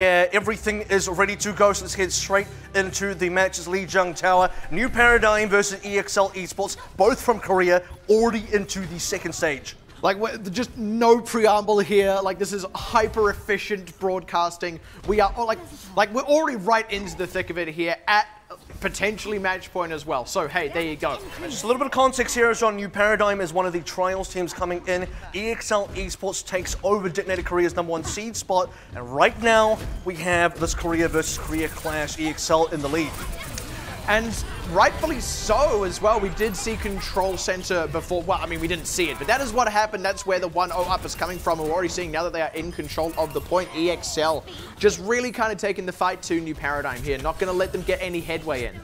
Yeah, everything is ready to go, so let's head straight into the matches. Lijiang Tower, New Paradigm versus EXL-Esports, both from Korea, already into the second stage. Like, just no preamble here. Like, this is hyper efficient broadcasting. We are like we're already right into the thick of it here at potentially match point as well. So hey, there you go. Just a little bit of context here is on New Paradigm is one of the trials teams coming in. EXL-Esports takes over Detonator Korea's #1 seed spot, and right now we have this Korea versus Korea clash. EXL in the lead. And rightfully so as well. We did see Control Center before. Well, I mean, we didn't see it, but that is what happened. That's where the 1-0 up is coming from. We're already seeing now that they are in control of the point. EXL just really kind of taking the fight to New Paradigm here. Not going to let them get any headway in.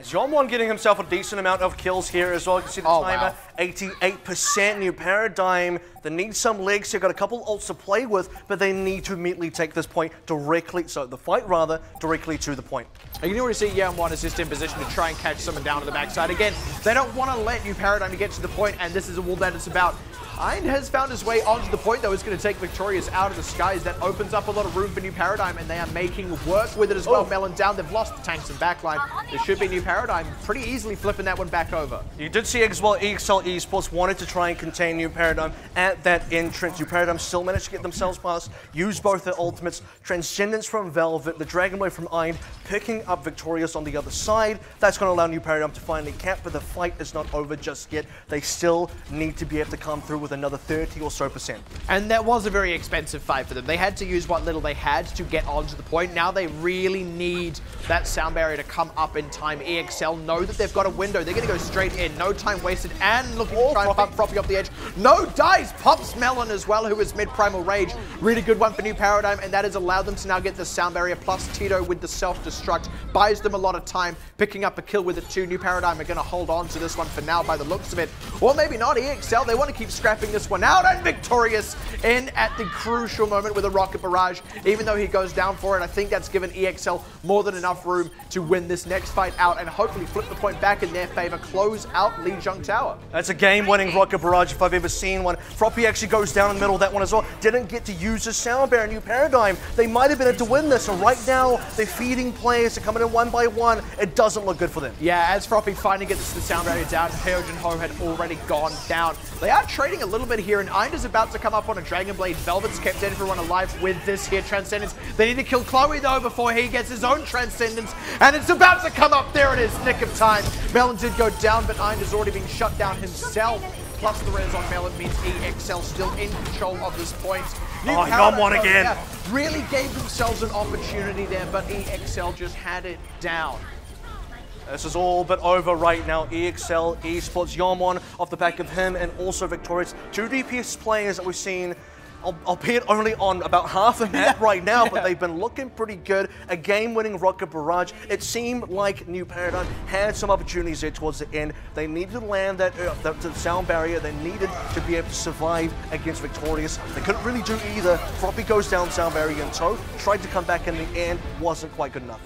Yeonwon getting himself a decent amount of kills here as well. You can see the timer, 88%. New Paradigm, they need some legs here. Got a couple ults to play with, but they need to immediately take this point directly, so the fight rather, directly to the point. You can already see Yeonwon is just in position to try and catch someone down to the backside. Again, they don't want to let New Paradigm get to the point, and this is all that it's about. Ein has found his way onto the point, though. It's going to take Victorious out of the skies. That opens up a lot of room for New Paradigm, and they are making work with it as well. Melon down. They've lost the tanks and backline. There should be New Paradigm pretty easily flipping that one back over. You did see as well, EXL-Esports wanted to try and contain New Paradigm at that entrance. New Paradigm still managed to get themselves past, use both their ultimates. Transcendence from Velvet, the Dragon Blade from Ein, picking up Victorious on the other side. That's going to allow New Paradigm to finally cap, but the fight is not over just yet. They still need to be able to come through with another 30 or so %. And that was a very expensive fight for them. They had to use what little they had to get onto the point. Now they really need that sound barrier to come up in time. EXL know that they've got a window. They're going to go straight in. No time wasted, and looking to try and pump Froppy off the edge. No dice! Pops Melon as well, who is mid-primal rage. Really good one for New Paradigm, and that has allowed them to now get the sound barrier, plus Tito with the self-destruct. Buys them a lot of time, picking up a kill with it too. New Paradigm are going to hold on to this one for now by the looks of it. Or maybe not. EXL, they want to keep scrapping this one out, and Victorious in at the crucial moment with a rocket barrage. Even though he goes down for it, I think that's given EXL more than enough room to win this next fight out and hopefully flip the point back in their favor, close out Lijiang Tower. That's a game-winning rocket barrage if I've ever seen one. Froppy actually goes down in the middle of that one as well. Didn't get to use the sound barrier. New Paradigm, they might have been able to win this, so right now they're feeding players, they're coming in one by one. It doesn't look good for them. Yeah, as Froppy finally gets the sound barrier down, Hyojin Ho had already gone down. They are trading a little bit here, and Ein is about to come up on a Dragon Blade. Velvet's kept everyone alive with this here Transcendence. They need to kill Chloe, though, before he gets his own Transcendence, and it's about to come up. There it is, nick of time. Melon did go down, but Ein has already been shut down himself. Plus the res on Melon means EXL still in control of this point. He got one again. Yeah, really gave themselves an opportunity there, but EXL just had it down. This is all but over right now. EXL-Esports, Yeonwon off the back of him, and also Victorious. Two DPS players that we've seen, albeit only on about half the map right now, but they've been looking pretty good. A game-winning rocket barrage. It seemed like New Paradigm had some opportunities there towards the end. They needed to land that the sound barrier. They needed to be able to survive against Victorious. They couldn't really do either. Froppy goes down, sound barrier in tow. Tried to come back in the end, wasn't quite good enough.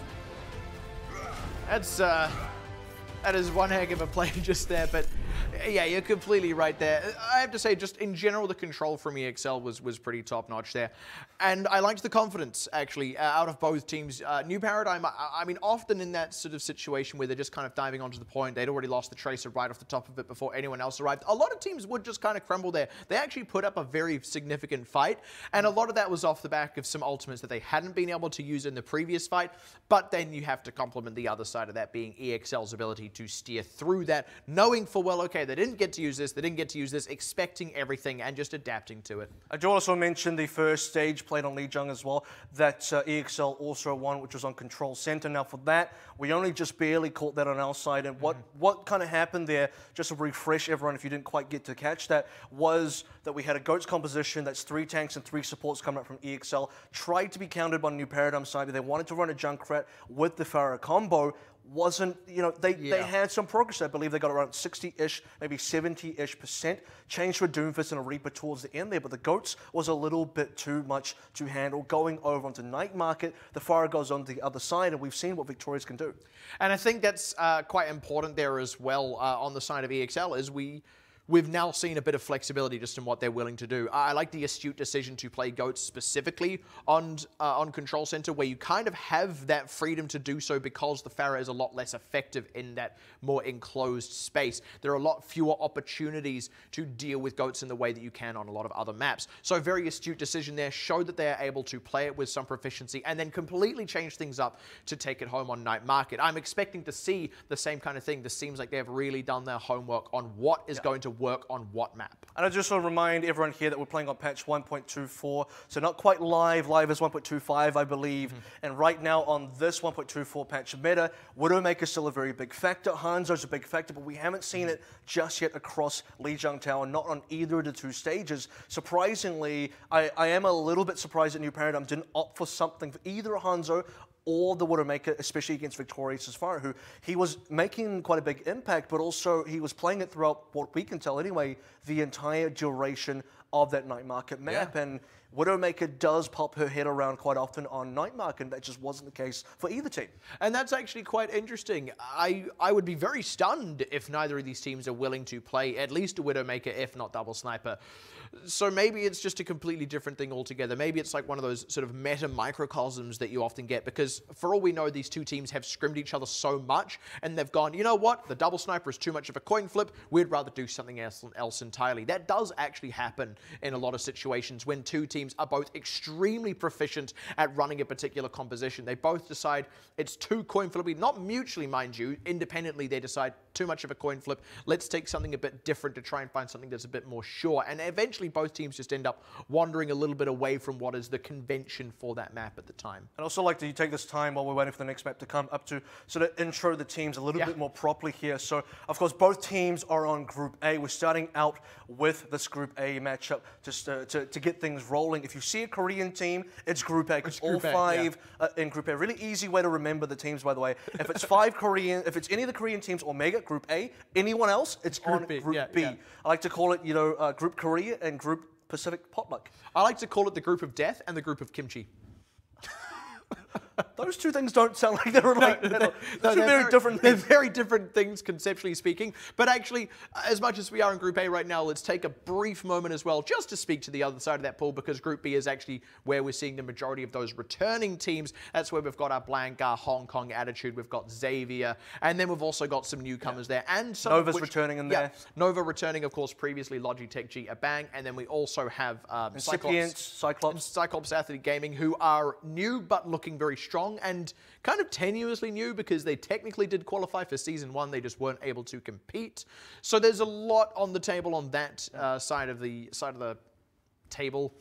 That is one heck of a play just there, but yeah, you're completely right there. I have to say, just in general, the control from EXL was pretty top-notch there. And I liked the confidence, actually, out of both teams. New Paradigm, I mean, often in that sort of situation where they're just kind of diving onto the point, they'd already lost the Tracer right off the top of it before anyone else arrived. A lot of teams would just kind of crumble there. They actually put up a very significant fight, and a lot of that was off the back of some ultimates that they hadn't been able to use in the previous fight, but then you have to compliment the other side of that being EXL's ability to steer through that, knowing full well, okay, they didn't get to use this, expecting everything and just adapting to it. I do also mention the first stage played on Lijiang as well, that EXL also won, which was on Control Center. Now for that, we only just barely caught that on our side, and what kind of happened there, just to refresh everyone if you didn't quite get to catch that, was that we had a GOATS composition that's 3 tanks and 3 supports coming up from EXL, tried to be countered by New Paradigm side, but they wanted to run a Junkrat with the Pharah combo. Wasn't, you know, they had some progress. I believe they got around 60-ish, maybe 70-ish%. Changed to a Doomfist and a Reaper towards the end there, but the GOATS was a little bit too much to handle. Going over onto Night Market, the Pharah goes on the other side, and we've seen what Victorious can do. And I think that's quite important there as well on the side of EXL, is we we've now seen a bit of flexibility just in what they're willing to do. I like the astute decision to play GOATs specifically on Control Center, where you kind of have that freedom to do so because the Pharah is a lot less effective in that more enclosed space. There are a lot fewer opportunities to deal with GOATs in the way that you can on a lot of other maps. So very astute decision there, showed that they are able to play it with some proficiency and then completely change things up to take it home on Night Market. I'm expecting to see the same kind of thing. This seems like they've really done their homework on what is going to work on what map. And I just want to remind everyone here that we're playing on patch 1.24, so not quite live. Live is 1.25, I believe. And right now on this 1.24 patch meta, Widowmaker's still a very big factor. Hanzo's a big factor, but we haven't seen it just yet across Lijiang Tower, not on either of the two stages. Surprisingly, I am a little bit surprised that New Paradigm didn't opt for something for either Hanzo or the Widowmaker, especially against Victorious Safari, who he was making quite a big impact, but also he was playing it throughout, what we can tell anyway, the entire duration of that Night Market map. And Widowmaker does pop her head around quite often on Night Market, and that just wasn't the case for either team. And that's actually quite interesting. I would be very stunned if neither of these teams are willing to play at least a Widowmaker, if not Double Sniper. So maybe it's just a completely different thing altogether. Maybe it's like one of those sort of meta microcosms that you often get, because for all we know, these two teams have scrimmed each other so much, and they've gone, you know what, the Double Sniper is too much of a coin flip, we'd rather do something else entirely. That does actually happen in a lot of situations when two teams are both extremely proficient at running a particular composition. They both decide it's too coin flippy, not mutually, mind you, independently they decide too much of a coin flip, let's take something a bit different to try and find something that's a bit more sure. And eventually both teams just end up wandering a little bit away from what is the convention for that map at the time. I'd also like to take this time while we're waiting for the next map to come up to sort of intro the teams a little bit more properly here. So, of course, both teams are on Group A. We're starting out with this Group A matchup just to get things rolling. If you see a Korean team, it's Group A, because all five in Group A. Really easy way to remember the teams, by the way. If it's if it's any of the Korean teams or Mega, Group A, anyone else, it's on Group B. I like to call it, Group Korea and Group Pacific Potluck. I like to call it the Group of Death and the Group of Kimchi. Those two things don't sound like they're like they're very different. They're very different things conceptually speaking. But actually, as much as we are in Group A right now, let's take a brief moment as well just to speak to the other side of that pool, because Group B is actually where we're seeing the majority of those returning teams. That's where we've got our Blanca, Hong Kong Attitude, we've got Xavier, and then we've also got some newcomers there. And some Nova's returning in there. Nova returning, of course, previously Logitech G Abang, and then we also have Cyclops Athlete Gaming, who are new but looking very strong and kind of tenuously new, because they technically did qualify for Season 1, they just weren't able to compete. So there's a lot on the table on that side of the table.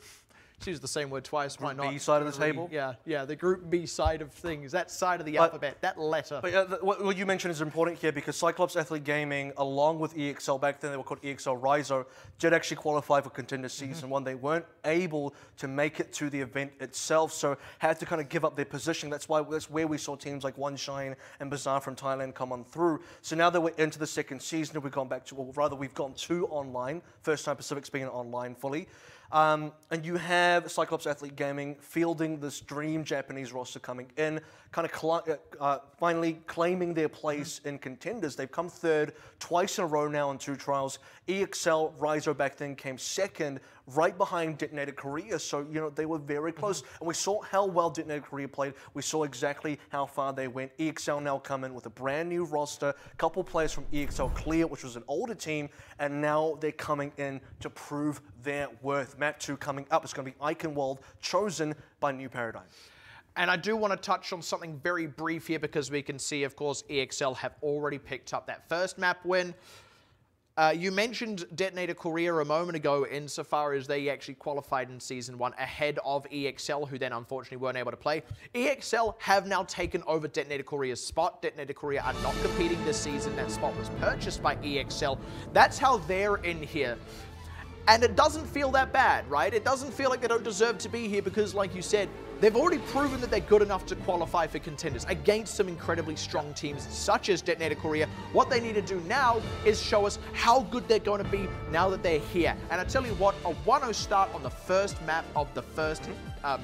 Use the same word twice, why not? B side of the table? Yeah, the Group B side of things, that side of the alphabet, that letter. But what you mentioned is important here, because Cyclops Athlete Gaming, along with EXL, back then they were called EXL Rizo, did actually qualify for Contenders Season 1. They weren't able to make it to the event itself, so had to kind of give up their position. That's where we saw teams like One Shine and Bazaar from Thailand come on through. So now that we're into the second season, we've gone back to, well, rather we've gone to online, first time Pacific's been online fully. And you have Cyclops Athlete Gaming fielding this dream Japanese roster coming in, kind of finally claiming their place in Contenders. They've come third twice in a row now in 2 trials. EXL, Rizo back then came second, right behind Detonator Korea. So, they were very close. And we saw how well Detonator Korea played. We saw exactly how far they went. EXL now come in with a brand new roster, a couple players from EXL Clear, which was an older team, and now they're coming in to prove their worth. Map 2 coming up. It's going to be Eichenwald, chosen by New Paradigm. And I do want to touch on something very brief here, because we can see, of course, EXL have already picked up that first map win. You mentioned Detonator Korea a moment ago, insofar as they actually qualified in Season 1 ahead of EXL, who then unfortunately weren't able to play. EXL have now taken over Detonator Korea's spot. Detonator Korea are not competing this season. That spot was purchased by EXL. That's how they're in here. And it doesn't feel that bad, right? It doesn't feel like they don't deserve to be here, because, like you said, They've already proven that they're good enough to qualify for Contenders against some incredibly strong teams such as Detonator Korea. What they need to do now is show us how good they're going to be now that they're here. And I tell you what, a 1-0 start on the first map of the first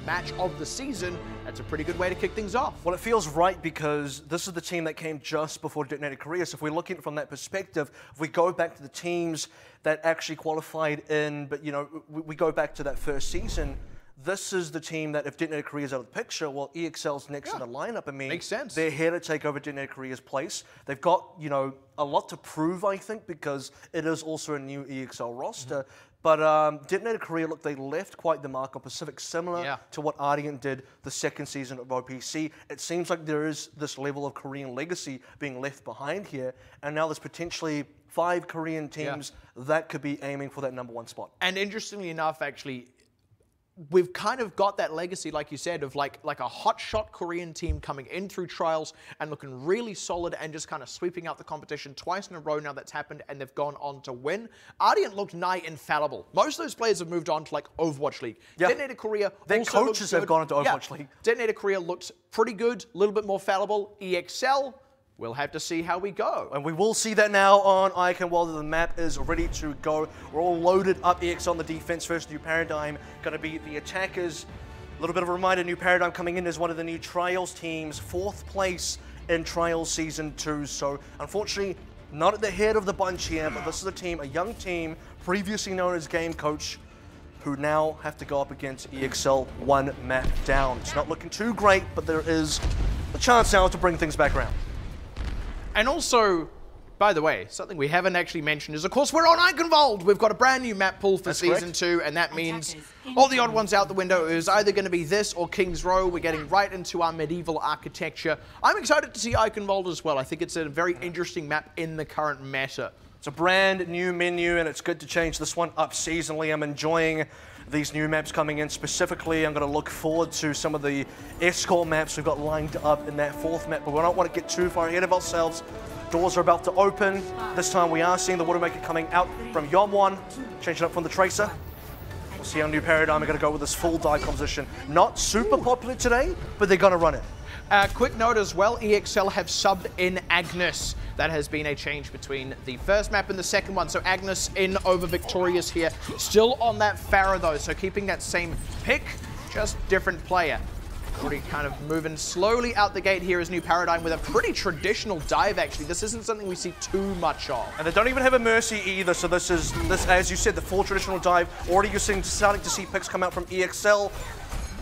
match of the season, that's a pretty good way to kick things off. Well, it feels right because this is the team that came just before Detonator Korea. So if we're looking from that perspective, if we go back to the teams that actually qualified in, but you know, we go back to that first season, this is the team that if Detonator Korea is out of the picture, well, EXL's next in the lineup. I mean, makes sense. They're here to take over Detonator Korea's place. They've got, you know, a lot to prove, I think, because it is also a new EXL roster. But Detonator Korea, look, they left quite the mark on Pacific, similar to what Ardian did the second season of OWC. It seems like there is this level of Korean legacy being left behind here, and now there's potentially 5 Korean teams that could be aiming for that #1 spot. And interestingly enough, actually, we've kind of got that legacy, like you said, of like a hotshot Korean team coming in through trials and looking really solid and just kind of sweeping out the competition twice in a row now that's happened, and they've gone on to win. Ardian looked nigh infallible. Most of those players have moved on to like Overwatch League. Detonator Korea their also coaches have gone into Overwatch League. Detonator Korea looked pretty good, a little bit more fallible. EXL, we'll have to see how we go. And we will see that now on Icon while the map is ready to go. We're all loaded up. EXL on the defense first. New Paradigm going to be the attackers. A little bit of a reminder, New Paradigm coming in as one of the new Trials teams. 4th place in Trials Season 2. So unfortunately, not at the head of the bunch here, but this is a team, a young team, previously known as Game Coach, who now have to go up against EXL 1 map down. It's not looking too great, but there is a chance now to bring things back around. And also, by the way, something we haven't actually mentioned is, of course, we're on Eichenwald. We've got a brand new map pool for Season 2, and that means all the odd ones out the window is either going to be this or King's Row. We're getting right into our medieval architecture. I'm excited to see Eichenwald as well. I think it's a very interesting map in the current meta. It's a brand new menu, and it's good to change this one up seasonally. I'm enjoying these new maps coming in. Specifically, I'm going to look forward to some of the escort maps we've got lined up in that 4th map, but we don't want to get too far ahead of ourselves. Doors are about to open. This time we are seeing the Widowmaker coming out from Yomwon, changing up from the Tracer. We'll see how New Paradigm are going to go with this full dive composition. Not super popular today, but they're going to run it. Quick note as well, EXL have subbed in Agnes. That has been a change between the first map and the second one. So Agnes in over Victorious here. Still on that Pharah though, so keeping that same pick, just different player. Already kind of moving slowly out the gate here as New Paradigm with a pretty traditional dive actually. This isn't something we see too much of. And they don't even have a Mercy either, so this, as you said, the full traditional dive. Already you're starting to see picks come out from EXL.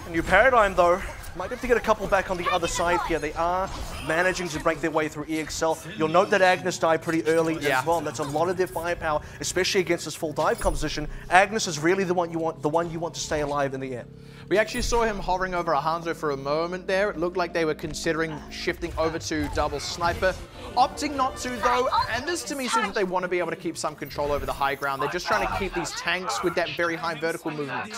And New Paradigm though, might have to get a couple back on the other side here. They are managing to break their way through EXL. You'll note that Agnes died pretty early as well, and that's a lot of their firepower, especially against this full dive composition. Agnes is really the one you want to stay alive in the air. We actually saw him hovering over a Hanzo for a moment there. It looked like they were considering shifting over to double sniper. Opting not to though, and this to me seems that they want to be able to keep some control over the high ground. They're just trying to keep these tanks with that very high vertical movement.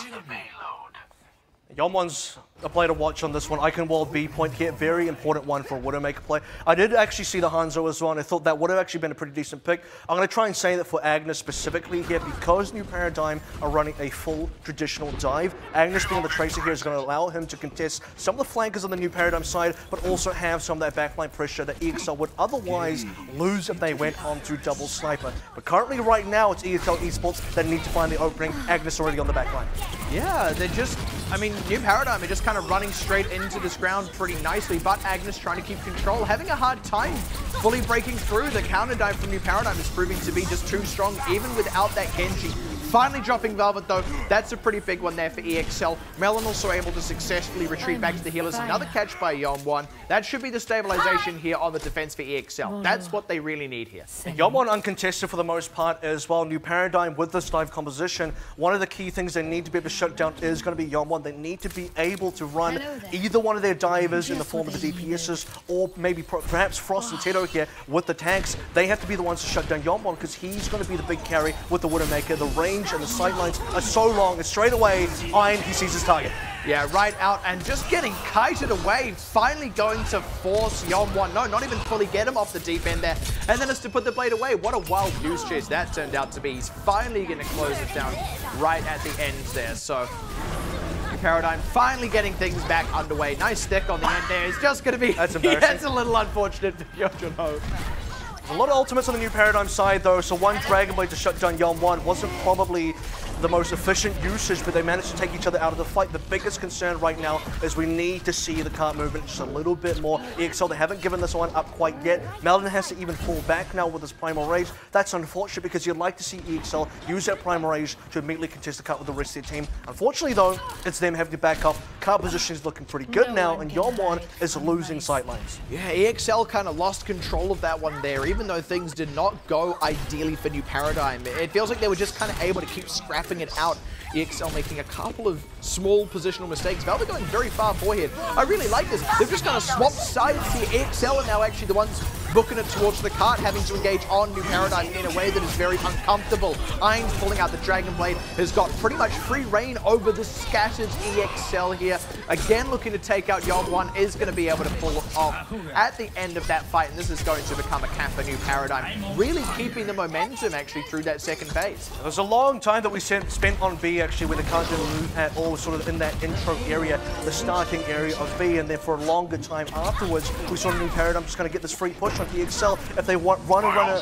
Yomwon's a play to watch on this one. Eichenwald B point here, very important one for a Widowmaker play. I did actually see the Hanzo as well, and I thought that would have actually been a pretty decent pick. I'm going to try and say that for Agnes specifically here, because New Paradigm are running a full traditional dive, Agnes being the Tracer here is going to allow him to contest some of the flankers on the New Paradigm side, but also have some of that backline pressure that EXL would otherwise lose if they went on to double sniper. But currently right now, it's EXL-Esports that need to find the opening. Agnes already on the backline. Yeah, they're just, I mean, New Paradigm are just kind of running straight into this ground pretty nicely, but Agnes trying to keep control, having a hard time fully breaking through. The counter dive from New Paradigm is proving to be just too strong, even without that Genji. Finally dropping Velvet though, that's a pretty big one there for EXL. Melon also able to successfully retreat back to the healers. Another catch by Yomwon. That should be the stabilization here on the defense for EXL. That's what they really need here. Yomwon uncontested for the most part as well. New Paradigm with this dive composition. One of the key things they need to be able to shut down is going to be Yomwon. They need to be able to run either one of their divers in the form of the DPSs or maybe perhaps Frost and Teto here with the tanks. They have to be the ones to shut down Yomwon because he's going to be the big carry with the Widowmaker. The range and the sightlines are so long, and straight away, Iron, he sees his target. Yeah, right out and just getting kited away, finally going to force Yomwon. No, not even fully get him off the deep end there. And then it's to put the blade away. What a wild goose chase that turned out to be. He's finally going to close it down right at the end there. So Paradigm finally getting things back underway. Nice stick on the end there. It's just going to be... That's embarrassing. That's a little unfortunate for Hyojin-ho. A lot of ultimates on the New Paradigm side, though, so one Dragon Blade to shut down Yeon-1 wasn't probably the most efficient usage, but they managed to take each other out of the fight. The biggest concern right now is we need to see the cart movement just a little bit more. EXL, they haven't given this one up quite yet. Melvin has to even pull back now with his Primal Rage. That's unfortunate because you'd like to see EXL use that Primal Rage to immediately contest the cart with the rest of their team. Unfortunately, though, it's them having to back up. Cart position is looking pretty good now, and Yeon-1 is losing sightlines. Yeah, EXL kind of lost control of that one there, even though things did not go ideally for New Paradigm. It feels like they were just kind of able to keep scrapping it out. EXL making a couple of small positional mistakes. Valve are going very far forward. I really like this. They've just kind of swapped sides here. EXL are now actually the ones booking it towards the cart, having to engage on New Paradigm in a way that is very uncomfortable. Ainz pulling out the Dragon Blade has got pretty much free reign over the scattered EXL here. Again, looking to take out Yeon-1 is going to be able to pull it off at the end of that fight, and this is going to become a cap for New Paradigm, really keeping the momentum actually through that second phase. It was a long time that we spent on B actually, where the cart didn't move at all, sort of in that intro area, the starting area of B, and then for a longer time afterwards, we saw New Paradigm just going to get this free push on EXL. If they want to run a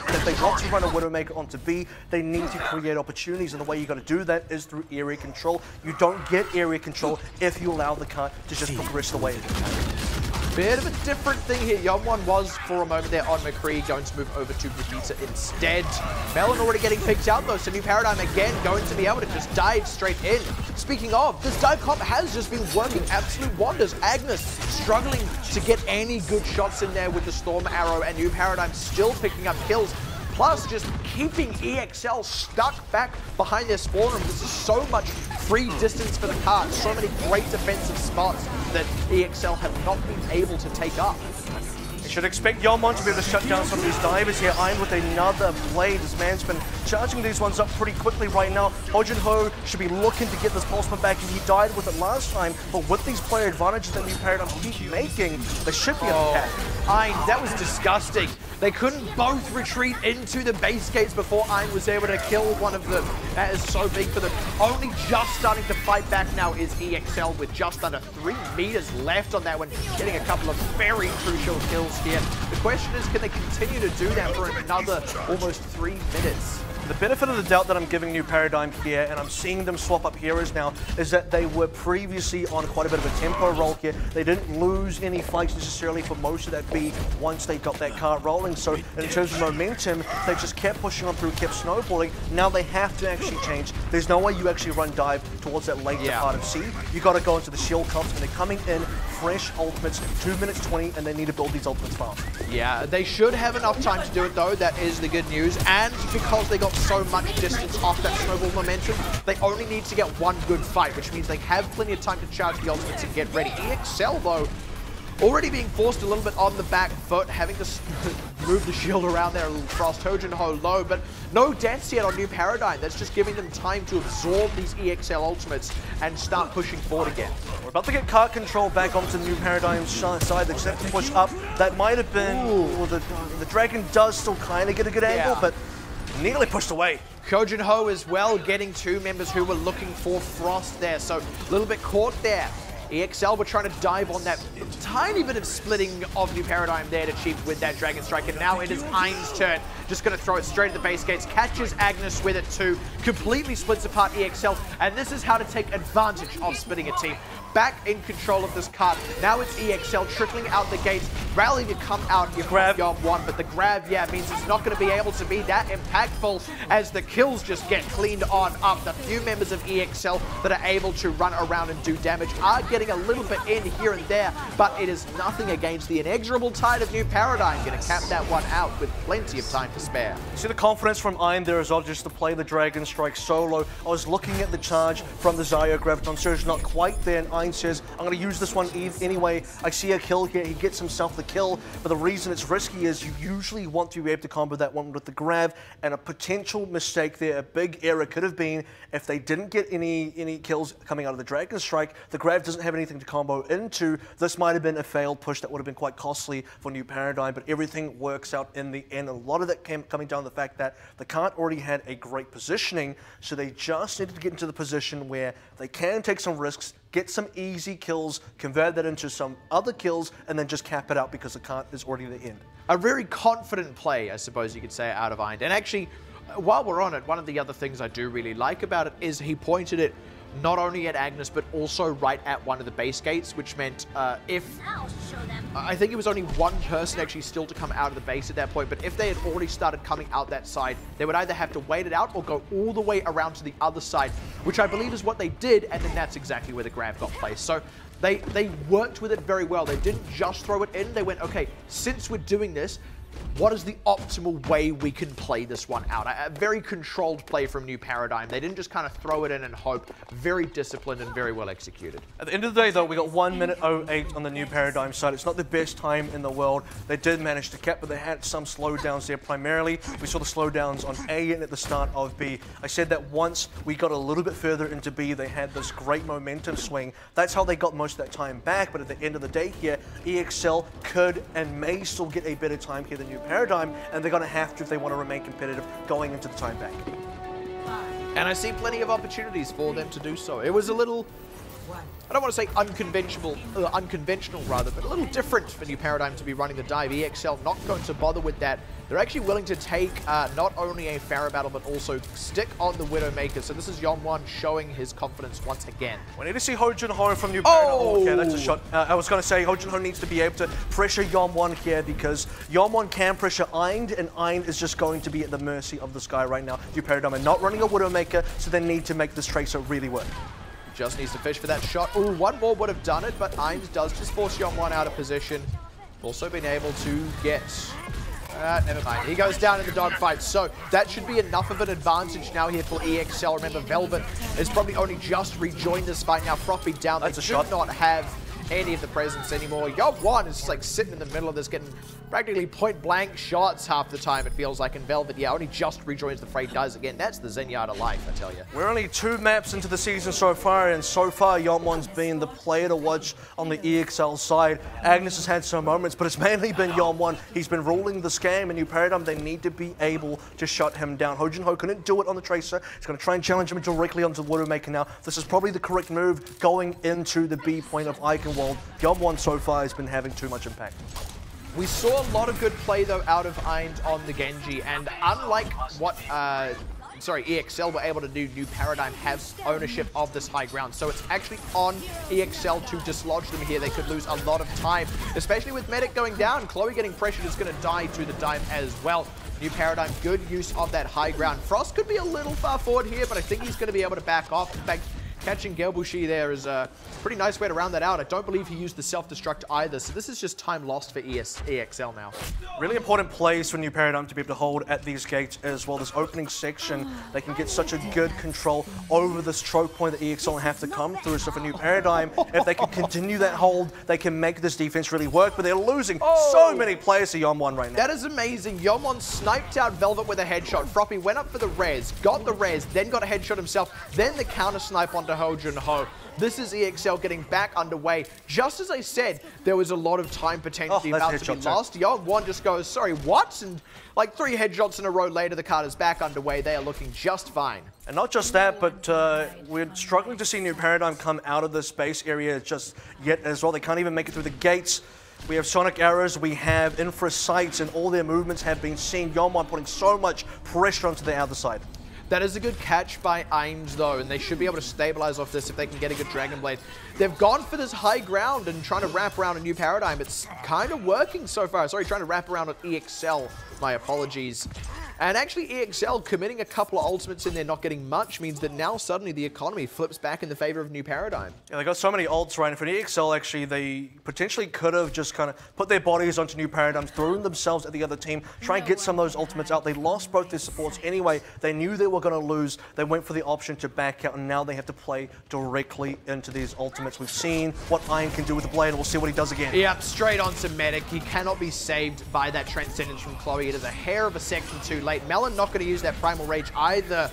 Widowmaker onto B, they need to create opportunities, and the way you got to do that is through area control. You don't get area control if you allow the cart to just progress the way it is. Bit of a different thing here. Yeon-1 was, for a moment there, on McCree, going to move over to Brigitte instead. Melon already getting picked out, though, so New Paradigm again going to be able to just dive straight in. Speaking of, this dive comp has just been working absolute wonders. Agnes struggling to get any good shots in there with the Storm Arrow, and New Paradigm still picking up kills. Plus, just keeping EXL stuck back behind their spawn room. This is so much free distance for the cart. So many great defensive spots that EXL have not been able to take up. You should expect Yeon-1 to be able to shut down some of these divers here. I'm with another blade. This man's been charging these ones up pretty quickly right now. Hyojin-ho should be looking to get this pulsman back, and he died with it last time. But with these player advantages that New Paradigm keep making, they should be able to catch. Ainz, that was disgusting. They couldn't both retreat into the base gates before Ainz was able to kill one of them. That is so big for them. Only just starting to fight back now is EXL with just under 3 meters left on that one, getting a couple of very crucial kills here. The question is, can they continue to do that for another almost 3 minutes? The benefit of the doubt that I'm giving New Paradigm here, and I'm seeing them swap up heroes now, is that they were previously on quite a bit of a tempo roll here. They didn't lose any fights necessarily for most of that B once they got that cart rolling. So in terms of momentum, they just kept pushing on through, kept snowballing. Now they have to actually change. There's no way you actually run dive towards that later part of C. You got to go into the shield comps, and they're coming in fresh ultimates, 2 minutes 20, and they need to build these ultimates fast. Yeah, they should have enough time to do it though. That is the good news. And because they got so much distance off that snowball momentum, they only need to get one good fight, which means they have plenty of time to charge the ultimates and get ready. EXL though, already being forced a little bit on the back foot, having to move the shield around there, Frost Hyojin-ho low, but no deaths yet on New Paradigm. That's just giving them time to absorb these EXL ultimates and start pushing forward again. We're about to get cart control back onto the New Paradigm's side. They just have to push up. That might have been, well, the Dragon does still kind of get a good angle, but nearly pushed away. Hyojin-ho as well, getting 2 members who were looking for Frost there, so a little bit caught there. EXL were trying to dive on that tiny bit of splitting of New Paradigm there to cheap with that Dragon Strike, and now it is Ainz' turn. Just going to throw it straight at the base gates, catches Agnes with it too, completely splits apart EXL, and this is how to take advantage of splitting a team. Back in control of this cart. Now it's EXL trickling out the gates, rally to come out here from Yeon-1, but the grab, means it's not going to be able to be that impactful as the kills just get cleaned on up. The few members of EXL that are able to run around and do damage are getting a little bit in here and there, but it is nothing against the inexorable tide of New Paradigm. Going to cap that one out with plenty of time to spare. See the confidence from Ainz there as well, just to play the Dragon Strike solo. I was looking at the charge from the Zio Graviton Surge, not quite there, and Ainz says, I'm going to use this one anyway. I see a kill here. He gets himself the kill, but the reason it's risky is you usually want to be able to combo that one with the grab, and a potential mistake there, a big error could have been if they didn't get any kills coming out of the Dragon Strike, the grab doesn't have anything to combo into. This might have been a failed push that would have been quite costly for New Paradigm, but everything works out in the end. A lot of that came coming down to the fact that the cart already had a great positioning, so they just needed to get into the position where they can take some risks, get some easy kills, convert that into some other kills, and then just cap it out because the cart is already the end. A very confident play, I suppose you could say, out of Eind. And actually, while we're on it, one of the other things I do really like about it is he pointed it not only at Agnes, but also right at one of the base gates, which meant I think it was only one person actually still to come out of the base at that point, but if they had already started coming out that side, they would either have to wait it out or go all the way around to the other side, which I believe is what they did, and then that's exactly where the grab got placed. So they worked with it very well. They didn't just throw it in. They went, okay, since we're doing this, what is the optimal way we can play this one out? A very controlled play from New Paradigm. They didn't just kind of throw it in and hope. Very disciplined and very well executed. At the end of the day, though, we got 1 minute 08 on the New Paradigm side. It's not the best time in the world. They did manage to cap, but they had some slowdowns there. Primarily, we saw the slowdowns on A and at the start of B. I said that once we got a little bit further into B, they had this great momentum swing. That's how they got most of that time back, but at the end of the day here, EXL could and may still get a better time here than New Paradigm, and they're going to have to if they want to remain competitive going into the time back. And I see plenty of opportunities for them to do so. It was a little, I don't want to say unconventional rather, but a little different for New Paradigm to be running the dive. EXL not going to bother with that. They're actually willing to take not only a Pharah battle, but also stick on the Widowmaker. So this is Yeon-Won showing his confidence once again. We need to see Ho Jun-ho from New Paradigm. Oh! Okay, that's a shot. I was going to say Ho Jun-ho needs to be able to pressure Yeon-Won here because Yeon-Won can pressure Eind, and Eind is just going to be at the mercy of this guy right now. New Paradigm are not running a Widowmaker, so they need to make this Tracer really work. Just needs to fish for that shot. Ooh, one more would have done it, but Eind does just force Yeon-Won out of position. Also been able to get... never mind. He goes down in the dogfight. So that should be enough of an advantage now here for EXL. Remember, Velvet has probably only just rejoined this fight now. Frothy down. They should not have any of the presence anymore. Yeon-Won is just like sitting in the middle of this, getting practically point-blank shots half the time, it feels like. In Velvet, yeah, only just rejoins the fray. Does again. That's the Zenyatta of life, I tell you. We're only 2 maps into the season so far, and so far Yeon-Won's been the player to watch on the EXL side. Agnes has had some moments, but it's mainly been Yeon-Won. He's been ruling this game, and New Paradigm, they need to be able to shut him down. Ho Jun-ho couldn't do it on the Tracer. He's going to try and challenge him directly onto the Widowmaker now. This is probably the correct move going into the B point of Eichenwald. Yeon-Won so far has been having too much impact. We saw a lot of good play, though, out of Eind on the Genji, and unlike what EXL were able to do, New Paradigm has ownership of this high ground. So it's actually on EXL to dislodge them here. They could lose a lot of time, especially with Medic going down. Chloe getting pressured is going to die to the dive as well. New Paradigm, good use of that high ground. Frost could be a little far forward here, but I think he's going to be able to back off. In fact, catching Gelbushi there is a pretty nice way to round that out. I don't believe he used the self-destruct either, so this is just time lost for EXL now. Really important plays for New Paradigm to be able to hold at these gates as well. This opening section, they can get such a good control over this choke point that EXL have to come through. So for New Paradigm, if they can continue that hold, they can make this defense really work, but they're losing so many players to Yeon-Won right now. That is amazing. Yeon-Won sniped out Velvet with a headshot. Froppy went up for the res, got the res, then got a headshot himself, then the counter snipe onto Ho Jun-ho. This is EXL getting back underway. Just as I said, there was a lot of time potentially about to be lost. Yeon-Won just goes, sorry, what? And like 3 headshots in a row later, the card is back underway. They are looking just fine. And not just that, but we're struggling to see New Paradigm come out of the space area just yet as well. They can't even make it through the gates. We have sonic arrows, we have infra sights, and all their movements have been seen. Yeon-Won putting so much pressure onto the other side. That is a good catch by Eind, though, and they should be able to stabilize off this if they can get a good Dragon Blade. They've gone for this high ground and trying to wrap around a New Paradigm. It's kind of working so far. Sorry, trying to wrap around on EXL. My apologies. And actually, EXL committing a couple of ultimates in there, not getting much, means that now suddenly the economy flips back in the favor of New Paradigm. Yeah, they got so many ults right in front of EXL. Actually, they potentially could have just kind of put their bodies onto New Paradigm, thrown themselves at the other team, try and get some of those ultimates out. They lost both their supports anyway. They knew they were going to lose. They went for the option to back out, and now they have to play directly into these ultimates. We've seen what Eind can do with the blade, and we'll see what he does again. Yep, straight onto Medic. He cannot be saved by that Transcendence from Chloe. It is a hair of a second too late. Melon not going to use that Primal Rage either.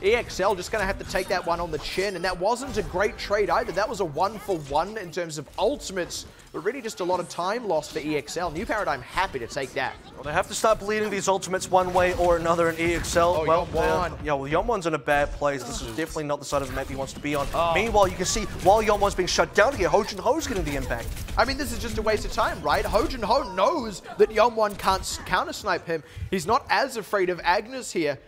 EXL just going to have to take that one on the chin, and that wasn't a great trade either. That was a 1-for-1 in terms of ultimates but really just a lot of time lost for EXL. New Paradigm happy to take that. Well, they have to start bleeding these ultimates one way or another in EXL. Oh, well, Yeon-Won. Yeon-Won's in a bad place. This is definitely not the side of the map he wants to be on. Meanwhile, you can see while Yeon-Won's being shut down here, Hojin-Ho's getting the impact. I mean, this is just a waste of time, right? Hojin-Ho knows that Yeon-Won can't counter-snipe him. He's not as afraid of Agnes here.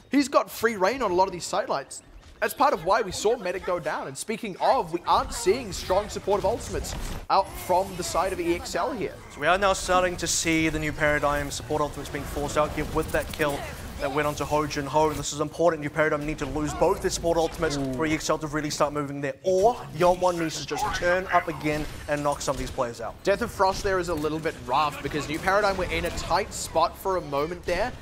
He's got free reign on a lot of these sidelights. That's part of why we saw Medic go down. And speaking of, we aren't seeing strong supportive ultimates out from the side of EXL here. So we are now starting to see the New Paradigm support ultimates being forced out here with that kill that went onto Hojin-Ho. This is important. New Paradigm need to lose both their support ultimates for EXL to really start moving there. Or Yeon-Won needs to just turn up again and knock some of these players out. Death of Frost there is a little bit rough because New Paradigm were in a tight spot for a moment there.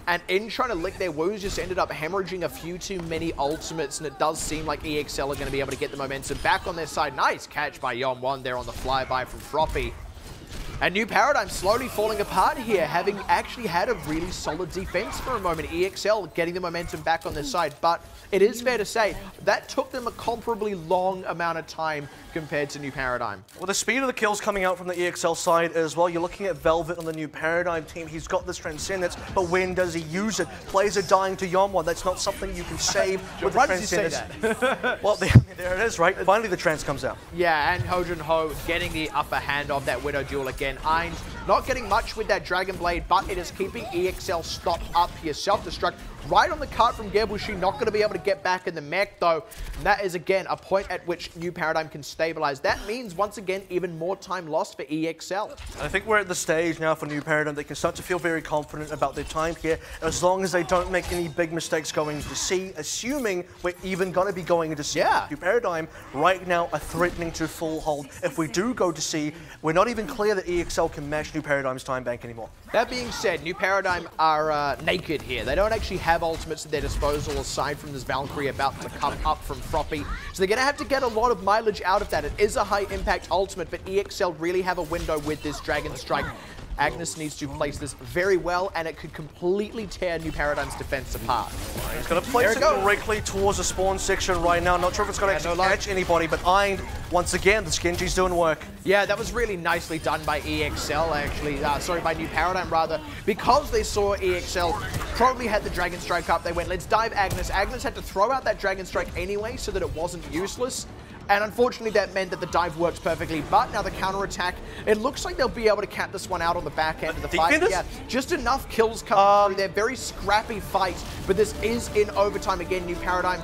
And in trying to lick their wounds, just ended up hemorrhaging a few too many ultimates, and it does seem like EXL are going to be able to get the momentum back on their side. Nice catch by Yeon-Won there on the flyby from Froppy. And New Paradigm slowly falling apart here, having actually had a really solid defense for a moment. EXL getting the momentum back on their side, but it is fair to say that took them a comparably long amount of time compared to New Paradigm. Well, the speed of the kills coming out from the EXL side as well. You're looking at Velvet on the New Paradigm team. He's got this Transcendence, but when does he use it? Players are dying to Yeon-Won. That's not something you can save with the Transcendence. Well, there it is, right? Finally, the Trans comes out. Yeah, and Hojin-Ho getting the upper hand of that Widow duel again. Eind not getting much with that Dragon Blade, but it is keeping EXL stopped up here. Self-destruct right on the cart from Gebushi. Not going to be able to get back in the mech, though. And that is, again, a point at which New Paradigm can stabilize. That means, once again, even more time lost for EXL. I think we're at the stage now for New Paradigm. They can start to feel very confident about their time here, as long as they don't make any big mistakes going into C, assuming we're even going to be going into C. Yeah. New Paradigm right now are threatening to full hold. If we do go to C, we're not even clear that EXL can match New Paradigm's time bank anymore. That being said, New Paradigm are naked here. They don't actually have ultimates at their disposal aside from this Valkyrie about to come up from Froppy. So they're going to have to get a lot of mileage out of that. It is a high impact ultimate, but EXL really have a window with this Dragon Strike. Agnes needs to place this very well, and it could completely tear New Paradigm's defense apart. He's going to place it directly towards the spawn section right now. Not sure if it's going to actually catch anybody, but Eind, once again, the Skinji's doing work. Yeah, that was really nicely done by EXL, actually. Sorry, by New Paradigm, rather. Because they saw EXL probably had the Dragon Strike up, they went, let's dive Agnes. Agnes had to throw out that Dragon Strike anyway so that it wasn't useless. And unfortunately, that meant that the dive works perfectly. But now the counterattack, it looks like they'll be able to cap this one out on the back end of the fight. Yeah, just enough kills coming through. They're very scrappy fight, but this is in overtime again, New Paradigm.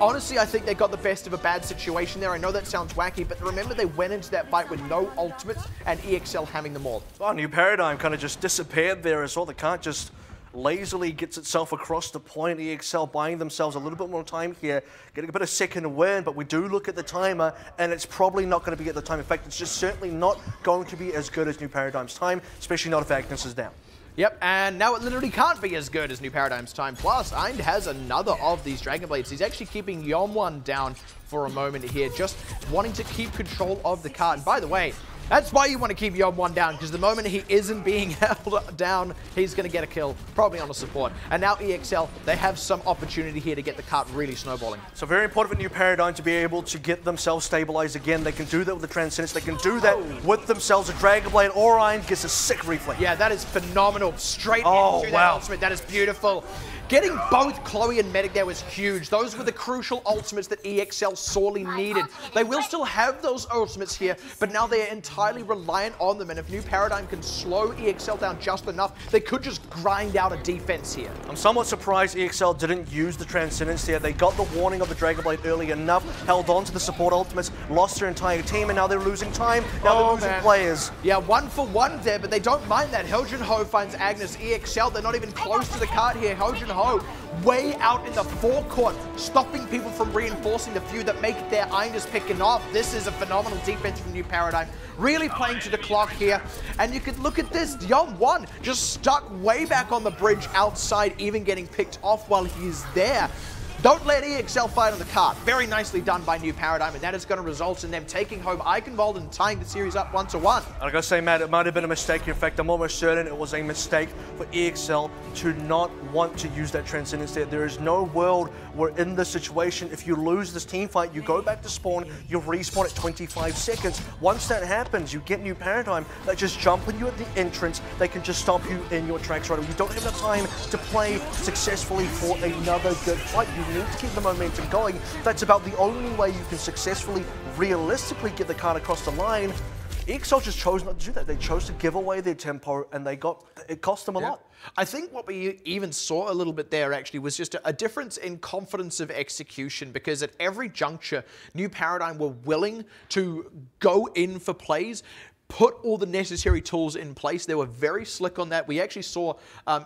Honestly, I think they got the best of a bad situation there. I know that sounds wacky, but remember they went into that fight with no ultimates and EXL having them all. Oh, New Paradigm kind of just disappeared there as well. They can't just lazily gets itself across the point. EXL buying themselves a little bit more time here, getting a bit of second win, but we do look at the timer, and it's probably not going to be at the time. In fact, it's just certainly not going to be as good as New Paradigm's time, especially not if Agnes is down. Yep, and now it literally can't be as good as New Paradigm's time. Plus, Eind has another of these Dragon Blades. He's actually keeping Yeon-Won down for a moment here, just wanting to keep control of the cart. And by the way, that's why you want to keep Yeon-Won down, because the moment he isn't being held down, he's going to get a kill, probably on a support. And now EXL, they have some opportunity here to get the cart really snowballing. So very important for New Paradigm to be able to get themselves stabilized again. They can do that with the Transcendence. They can do that with themselves. A Dragon Blade or Eind gets a sick reflex. Yeah, that is phenomenal. Straight into that ultimate. That is beautiful. Getting both Chloe and Medic there was huge. Those were the crucial ultimates that EXL sorely needed. They will still have those ultimates here, but now they are entirely reliant on them. And if New Paradigm can slow EXL down just enough, they could just grind out a defense here. I'm somewhat surprised EXL didn't use the Transcendence here. They got the warning of the Dragon Blade early enough, held on to the support ultimates, lost their entire team, and now they're losing time. Now they're losing players. Yeah, 1 for 1 there, but they don't mind that. Hojin-Ho finds Agnes. EXL, they're not even close to the cart here. Hojin-Ho way out in the forecourt, stopping people from reinforcing the few that make their Eind is picking off. This is a phenomenal defense from New Paradigm. Really playing to the clock here. And you could look at this. Yeon-Won just stuck way back on the bridge outside, even getting picked off while he's there. Don't let EXL fight on the card. Very nicely done by New Paradigm, and that is going to result in them taking home Eichenwald and tying the series up 1-1. I gotta say, Matt, it might have been a mistake. In fact, I'm almost certain it was a mistake for EXL to not want to use that Transcendence there. There is no world where in this situation, if you lose this team fight, you go back to spawn, you respawn at 25 seconds. Once that happens, you get New Paradigm. They just jump on you at the entrance. They can just stop you in your tracks right away. You don't have enough time to play successfully for another good fight. You need to keep the momentum going. That's about the only way you can successfully, realistically get the card across the line. EXL just chose not to do that. They chose to give away their tempo, and it cost them a lot. I think what we even saw a little bit there actually was just a difference in confidence of execution, because at every juncture, New Paradigm were willing to go in for plays, put all the necessary tools in place. They were very slick on that. We actually saw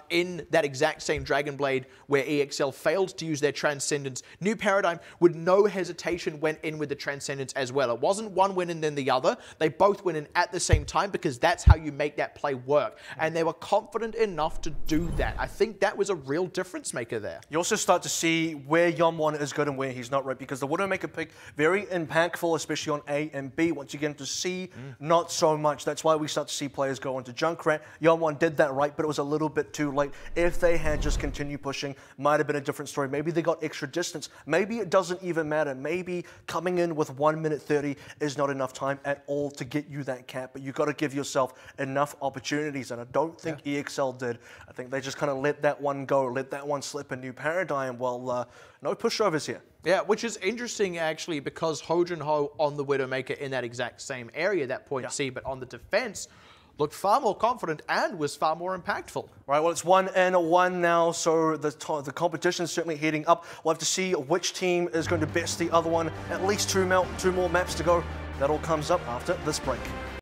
in that exact same Dragon Blade where EXL failed to use their Transcendence, New Paradigm with no hesitation went in with the Transcendence as well. It wasn't one win and then the other. They both went in at the same time, because that's how you make that play work. And they were confident enough to do that. I think that was a real difference maker there. You also start to see where Yeonwon is good and where he's not, right? Because the Widowmaker pick, very impactful, especially on A and B. Once you get into C, not so much. That's why we start to see players go into Junkrat. Yeonwon did that right, but it was a little bit too late. If they had just continued pushing, might have been a different story. Maybe they got extra distance. Maybe it doesn't even matter. Maybe coming in with 1 minute 30 is not enough time at all to get you that cap, but you got to give yourself enough opportunities, and I don't think EXL did. I think they just kind of let that one go, let that one slip in New Paradigm. Well, no pushovers here. Yeah, which is interesting actually, because Ho Jun Ho on the Widowmaker in that exact same area, that point C, but on the defense, looked far more confident and was far more impactful. Right, well, it's 1-1 now, so the competition is certainly heating up. We'll have to see which team is going to best the other one. At least two more maps to go. That all comes up after this break.